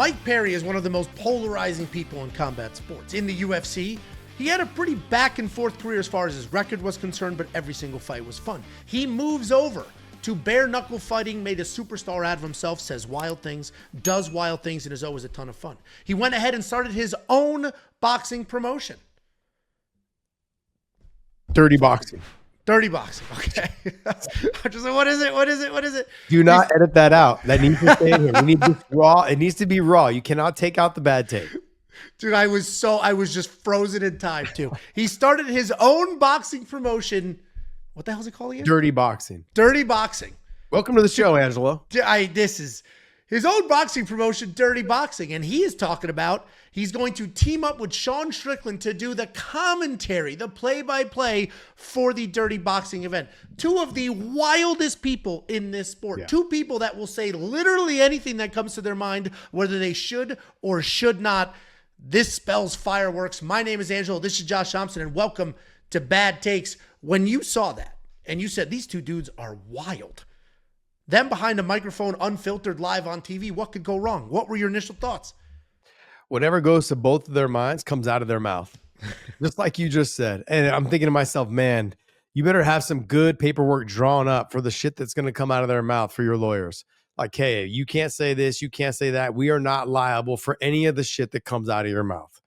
Mike Perry is one of the most polarizing people in combat sports. In the UFC, he had a pretty back and forth career as far as his record was concerned, but every single fight was fun. He moves over to bare knuckle fighting, made a superstar out of himself, says wild things, does wild things, and is always a ton of fun. He went ahead and started his own boxing promotion. Dirty boxing. Dirty boxing. Okay. I'm just like, what is it? What is it? What is it? Do not edit that out. That needs to stay in here. We need this raw. It needs to be raw. You cannot take out the bad tape. Dude, I was just frozen in time too. He started his own boxing promotion. What the hell is it called again? Dirty boxing. Dirty boxing. Welcome to the show, Angelo. This is his own boxing promotion, Dirty Boxing. And he is talking about he's going to team up with Sean Strickland to do the commentary, the play-by-play for the Dirty Boxing event. Two of the wildest people in this sport. Yeah. Two people that will say literally anything that comes to their mind, whether they should or should not. This spells fireworks. My name is Angelo. This is Josh Thompson, and welcome to Bad Takes. When you saw that and you said these two dudes are wild, them behind a microphone, unfiltered, live on TV, what could go wrong? What were your initial thoughts? Whatever goes to both of their minds comes out of their mouth, just like you just said. And I'm thinking to myself, man, you better have some good paperwork drawn up for the shit that's going to come out of their mouth for your lawyers. Like, hey, you can't say this, you can't say that. We are not liable for any of the shit that comes out of your mouth,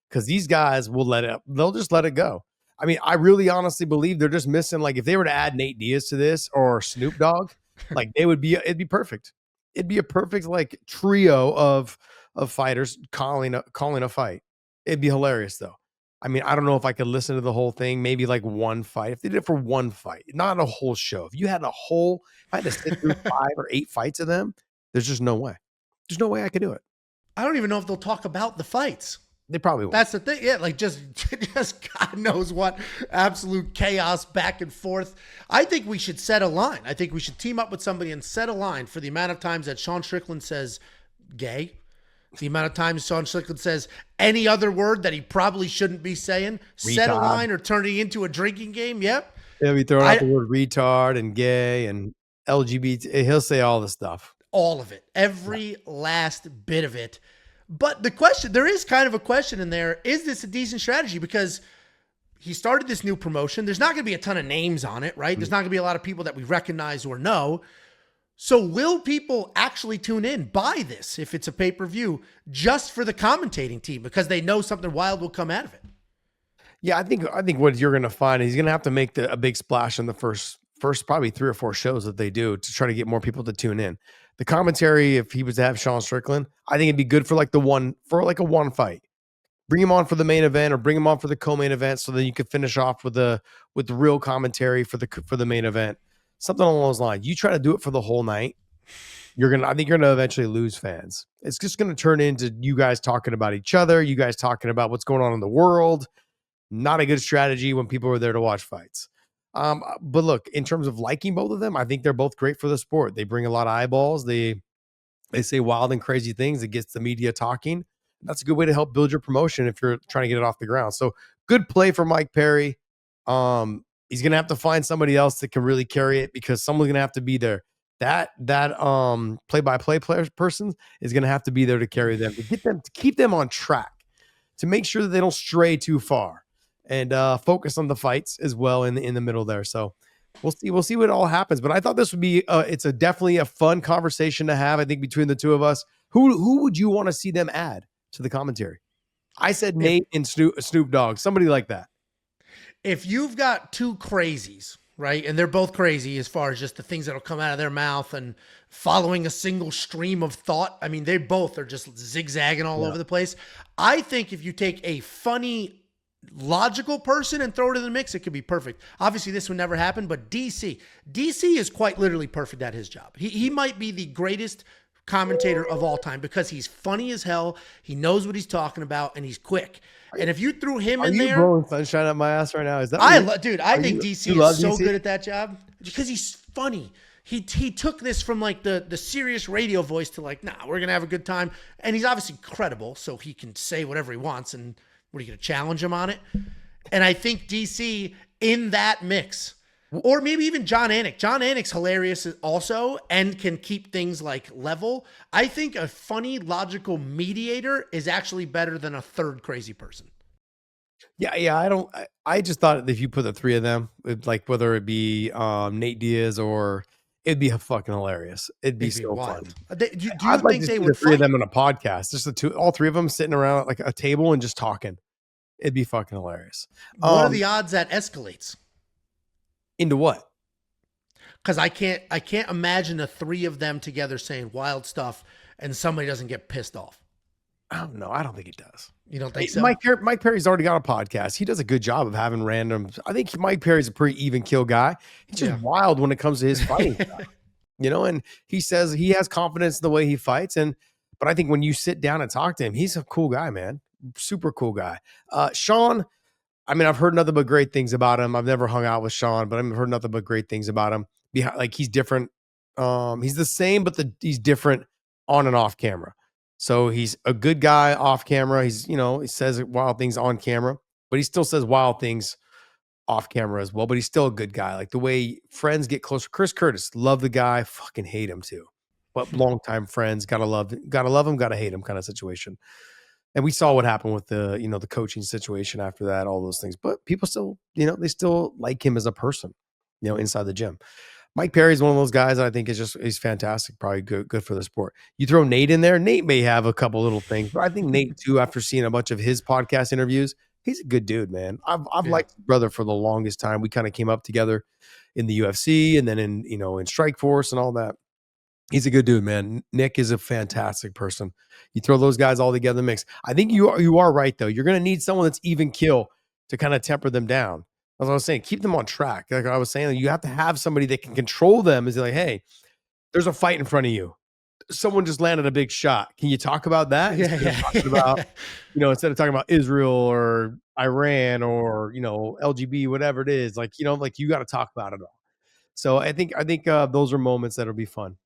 because these guys will they'll just let it go. I mean, I really honestly believe they're just missing, like, if they were to add Nate Diaz to this or Snoop Dogg, like, it'd be perfect. It'd be a perfect, like, trio of fighters calling a fight. It'd be hilarious though. I mean, I don't know if I could listen to the whole thing, maybe like one fight. If they did it for one fight, not a whole show. If I had to sit through 5 or 8 fights of them, there's just no way. There's no way I could do it. I don't even know if they'll talk about the fights. They probably won't. That's the thing. Yeah, like just God knows what absolute chaos back and forth. I think we should set a line. I think we should team up with somebody and set a line for the amount of times that Sean Strickland says gay, the amount of times Sean Strickland says any other word that he probably shouldn't be saying. Retard. Set a line or turn it into a drinking game. Yep. He'll be throwing out the word retard and gay and LGBT. He'll say all the stuff. All of it. Every last bit of it. But there is kind of a question in there. Is this a decent strategy? Because he started this new promotion. There's not going to be a ton of names on it, right? There's not going to be a lot of people that we recognize or know. So will people actually tune in, buy this if it's a pay-per-view, just for the commentating team because they know something wild will come out of it? Yeah, I think what you're going to find is he's going to have to make a big splash in the first probably 3 or 4 shows that they do to try to get more people to tune in. The commentary, if he was to have Sean Strickland, I think it'd be good for a one fight. Bring him on for the main event or bring him on for the co-main event so that you could finish off with the real commentary for the main event. Something along those lines. You try to do it for the whole night, I think you're gonna eventually lose fans. It's just gonna turn into you guys talking about each other, you guys talking about what's going on in the world. Not a good strategy when people are there to watch fights. But look, in terms of liking both of them, I think they're both great for the sport. They bring a lot of eyeballs. They say wild and crazy things. It gets the media talking. That's a good way to help build your promotion if you're trying to get it off the ground. So good play for Mike Perry. He's going to have to find somebody else that can really carry it because someone's going to have to be there. That play-by-play person is going to have to be there to carry them, to keep them on track, to make sure that they don't stray too far, and focus on the fights as well in the middle there. So we'll see what all happens. But I thought this would be it's definitely a fun conversation to have. I think between the two of us, who would you want to see them add to the commentary? I said Nate and Snoop Dogg, somebody like that. If you've got two crazies, right, and they're both crazy as far as just the things that'll come out of their mouth and following a single stream of thought. I mean, they both are just zigzagging all over the place. I think if you take a funny, logical person and throw it in the mix, it could be perfect. Obviously, this would never happen, but DC is quite literally perfect at his job. He might be the greatest commentator of all time because he's funny as hell. He knows what he's talking about, and he's quick. And if you threw him in there, are you blowing sunshine at my ass right now? Is that I think DC is so good at that job because he's funny. He took this from like the serious radio voice to like, nah, we're gonna have a good time, and he's obviously credible, so he can say whatever he wants. And what are you gonna challenge him on it? And I think DC in that mix Or maybe even John Anik. John Anik's hilarious also and can keep things like level. I think a funny, logical mediator is actually better than a third crazy person. Yeah. I just thought if you put the three of them, like whether it be Nate Diaz or it'd be fucking hilarious. It'd be so fun. Do you I'd like think to they see would the three of fight? them on a podcast. Just the two, all three of them sitting around at like a table and just talking. It'd be fucking hilarious. What are the odds that escalates? Into what? Because I can't imagine the three of them together saying wild stuff and somebody doesn't get pissed off. I don't know. I don't think he does. You don't think so? Mike Perry's already got a podcast. He does a good job of having random. I think Mike Perry's a pretty even kill guy. He's just wild when it comes to his fighting stuff, and he says he has confidence in the way he fights. But I think when you sit down and talk to him, he's a cool guy, man. Super cool guy. Sean, I mean, I've heard nothing but great things about him. I've never hung out with Sean, but I've heard nothing but great things about him. Like he's different. He's the same, but he's different on and off camera. So he's a good guy off camera. He's, he says wild things on camera, but he still says wild things off camera as well. But he's still a good guy. Like the way friends get closer. Chris Curtis, love the guy, fucking hate him too. But longtime friends, gotta love him, gotta hate him kind of situation. And we saw what happened with the coaching situation after that, all those things. But people still, they still like him as a person, inside the gym. Mike Perry is one of those guys that I think he's fantastic, probably good for the sport. You throw Nate in there, Nate may have a couple little things, but I think Nate too, after seeing a bunch of his podcast interviews, he's a good dude, man. I've liked his brother for the longest time. We kind of came up together in the UFC and then in Strikeforce and all that. He's a good dude, man. Nick is a fantastic person. You throw those guys all together in the mix. I think you are right though. You're going to need someone that's even kill to kind of temper them down. As I was saying, keep them on track. Like I was saying, you have to have somebody that can control them. Is like, hey, there's a fight in front of you. Someone just landed a big shot. Can you talk about that? Instead of talking about Israel or Iran or LGB, whatever it is, like you got to talk about it all. So I think those are moments that'll be fun.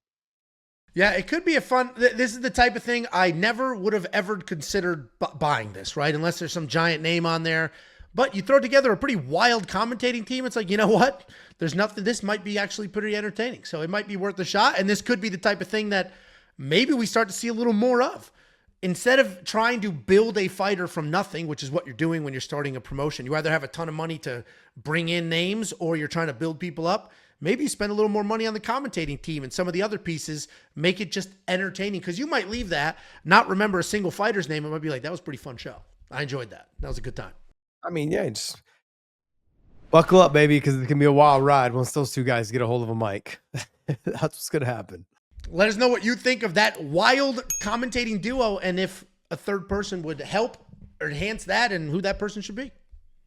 Yeah, it could be a fun. This is the type of thing I never would have ever considered buying this, right? Unless there's some giant name on there. But you throw together a pretty wild commentating team. It's like, you know what? There's nothing. This might be actually pretty entertaining. So it might be worth a shot. And this could be the type of thing that maybe we start to see a little more of. Instead of trying to build a fighter from nothing, which is what you're doing when you're starting a promotion, you either have a ton of money to bring in names or you're trying to build people up. Maybe you spend a little more money on the commentating team and some of the other pieces, make it just entertaining. Because you might leave that, not remember a single fighter's name. It might be like, that was a pretty fun show. I enjoyed that. That was a good time. I mean, yeah, just buckle up, baby, because it can be a wild ride once those two guys get a hold of a mic. That's what's going to happen. Let us know what you think of that wild commentating duo and if a third person would help or enhance that and who that person should be.